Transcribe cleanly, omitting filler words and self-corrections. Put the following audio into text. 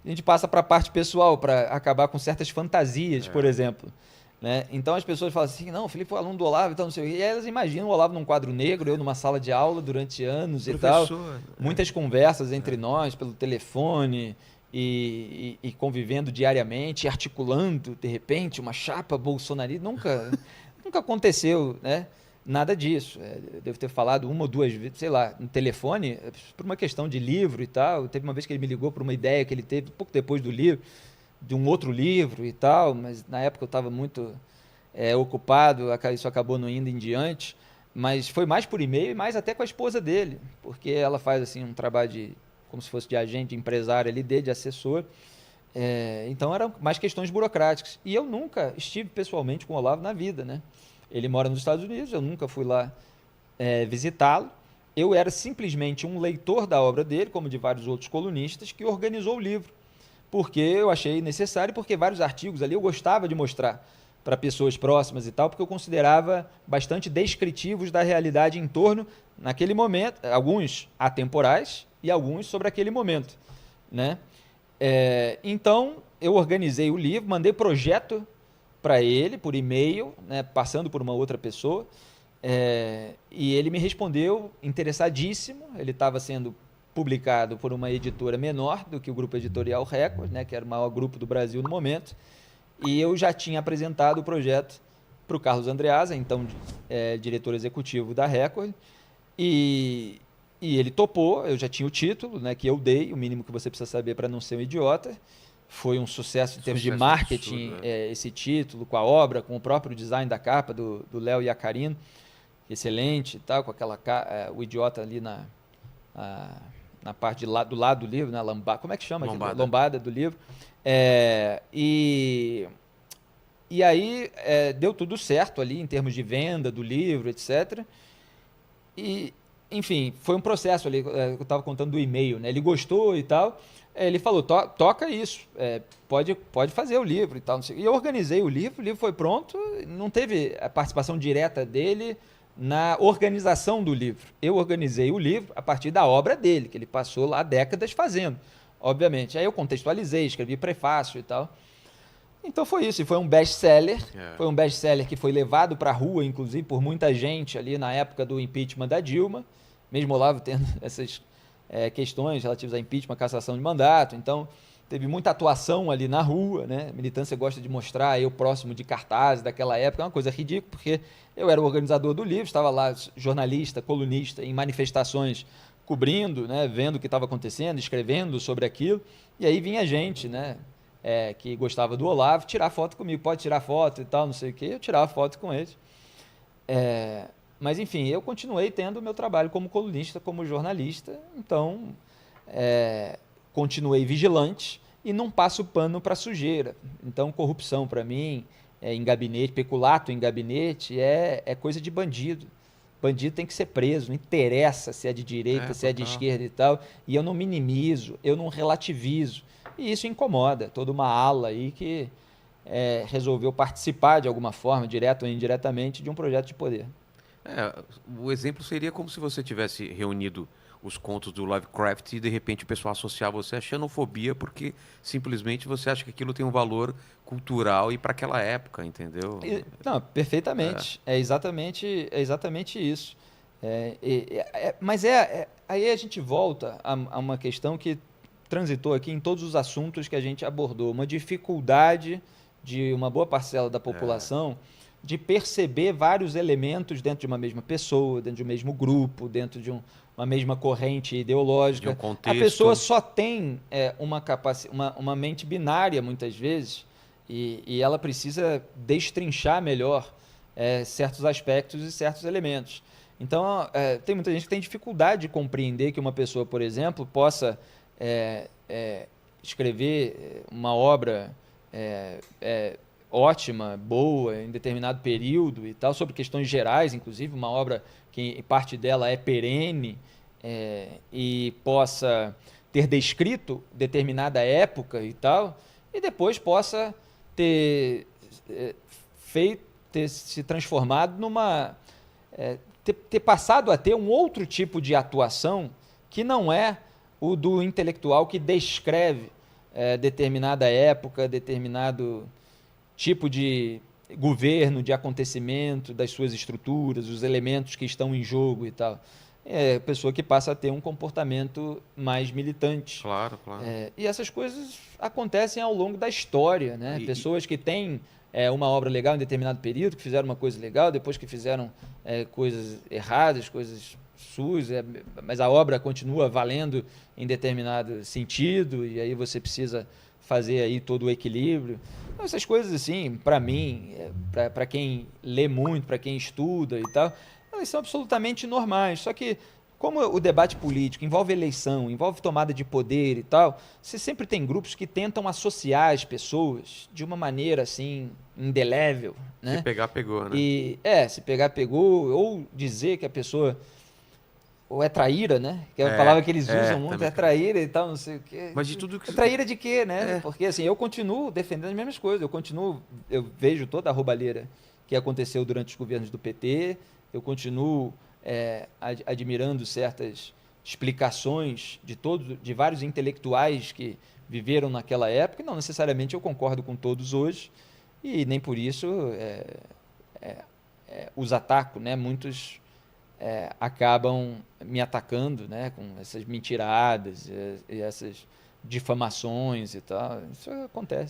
a gente passa para a parte pessoal, para acabar com certas fantasias, por exemplo. Né? Então as pessoas falam assim, não, o Felipe foi aluno do Olavo e tal, não sei o quê. E aí elas imaginam o Olavo num quadro negro, eu numa sala de aula durante anos e tal. Professor. Muitas conversas entre nós pelo telefone e convivendo diariamente, articulando, de repente, uma chapa bolsonarista. Nunca aconteceu, né? Nada disso. Eu devo ter falado uma ou duas vezes, sei lá, no telefone, por uma questão de livro e tal. Teve uma vez que ele me ligou por uma ideia que ele teve pouco depois do livro, de um outro livro e tal, mas na época eu estava muito ocupado, isso acabou não indo em diante, mas foi mais por e-mail e mais até com a esposa dele, porque ela faz assim um trabalho como se fosse de agente, de empresário ali, de assessor, então eram mais questões burocráticas. E eu nunca estive pessoalmente com o Olavo na vida, né? Ele mora nos Estados Unidos, eu nunca fui lá visitá-lo. Eu era simplesmente um leitor da obra dele, como de vários outros colunistas, que organizou o livro porque eu achei necessário, porque vários artigos ali eu gostava de mostrar para pessoas próximas e tal, porque eu considerava bastante descritivos da realidade em torno, naquele momento, alguns atemporais e alguns sobre aquele momento. Né? Então, eu organizei o livro, mandei projeto para ele, por e-mail, né, passando por uma outra pessoa, e ele me respondeu interessadíssimo, ele estava sendo publicado por uma editora menor do que o Grupo Editorial Record, né, que era o maior grupo do Brasil no momento, e eu já tinha apresentado o projeto para o Carlos Andreasa, então diretor executivo da Record, e ele topou, eu já tinha o título, né, que eu dei, o mínimo que você precisa saber para não ser um idiota. Foi um sucesso em termos de marketing, absurdo, esse título, com a obra, com o próprio design da capa do Léo Iacarino, excelente e tal, com aquela o idiota ali na parte do lado do livro, né? Como é que chama? Lombada do livro. E aí deu tudo certo ali em termos de venda do livro, etc. E, enfim, foi um processo ali, eu estava contando do e-mail, né? Ele gostou e tal. Ele falou, toca isso, pode fazer o livro e tal. Não sei. E eu organizei o livro foi pronto, não teve a participação direta dele na organização do livro. Eu organizei o livro a partir da obra dele, que ele passou lá décadas fazendo, obviamente. Aí eu contextualizei, escrevi prefácio e tal. Então foi isso, e foi um best-seller. Foi um best-seller que foi levado para a rua, inclusive, por muita gente ali na época do impeachment da Dilma, mesmo Olavo tendo essas questões relativas a impeachment, cassação de mandato. Então teve muita atuação ali na rua, né? A militância gosta de mostrar eu próximo de cartazes daquela época, é uma coisa ridícula, porque eu era o organizador do livro, estava lá jornalista, colunista, em manifestações, cobrindo, né? Vendo o que estava acontecendo, escrevendo sobre aquilo, e aí vinha gente, né? Que gostava do Olavo, tirar foto comigo, pode tirar foto e tal, não sei o quê, eu tirava foto com eles. Mas, enfim, eu continuei tendo o meu trabalho como colunista, como jornalista, então continuei vigilante e não passo pano para sujeira. Então, corrupção para mim, em gabinete, peculato em gabinete, é coisa de bandido. Bandido tem que ser preso, não interessa se é de direita, se é de esquerda e tal. E eu não minimizo, eu não relativizo. E isso incomoda toda uma ala aí que resolveu participar de alguma forma, direto ou indiretamente, de um projeto de poder. O exemplo seria como se você tivesse reunido os contos do Lovecraft e de repente o pessoal associar você a xenofobia porque simplesmente você acha que aquilo tem um valor cultural e para aquela época, entendeu? Não, perfeitamente. É exatamente isso. Mas aí a gente volta a uma questão que transitou aqui em todos os assuntos que a gente abordou. Uma dificuldade de uma boa parcela da população de perceber vários elementos dentro de uma mesma pessoa, dentro de um mesmo grupo, dentro de uma mesma corrente ideológica. De um contexto. A pessoa só tem uma mente binária, muitas vezes, e ela precisa destrinchar melhor certos aspectos e certos elementos. Então, tem muita gente que tem dificuldade de compreender que uma pessoa, por exemplo, possa escrever uma obra ótima, boa, em determinado período e tal, sobre questões gerais, inclusive, uma obra que parte dela é perene e possa ter descrito determinada época e tal, e depois possa ter se transformado ter passado a ter um outro tipo de atuação que não é o do intelectual que descreve determinada época, determinado tipo de governo, de acontecimento, das suas estruturas, os elementos que estão em jogo e tal. É pessoa que passa a ter um comportamento mais militante. Claro, claro. E essas coisas acontecem ao longo da história, né? Pessoas que têm uma obra legal em determinado período, que fizeram uma coisa legal, depois que fizeram coisas erradas, coisas sujas, mas a obra continua valendo em determinado sentido, e aí você precisa fazer aí todo o equilíbrio. Então, essas coisas assim, para mim, para quem lê muito, para quem estuda e tal, elas são absolutamente normais. Só que como o debate político envolve eleição, envolve tomada de poder e tal, você sempre tem grupos que tentam associar as pessoas de uma maneira assim indelével, né? Se pegar, pegou, né? E se pegar, pegou, ou dizer que a pessoa ou é traíra, né? Que é a palavra que eles usam muito, também. é traíra e tal, não sei o quê. Mas de tudo que... É traíra de quê, né? Porque assim, eu continuo defendendo as mesmas coisas, eu vejo toda a roubalheira que aconteceu durante os governos do PT, eu continuo admirando certas explicações de vários intelectuais que viveram naquela época, e não necessariamente eu concordo com todos hoje, e nem por isso os ataco, né? Muitos acabam me atacando, né, com essas mentiradas e essas difamações e tal. Isso acontece.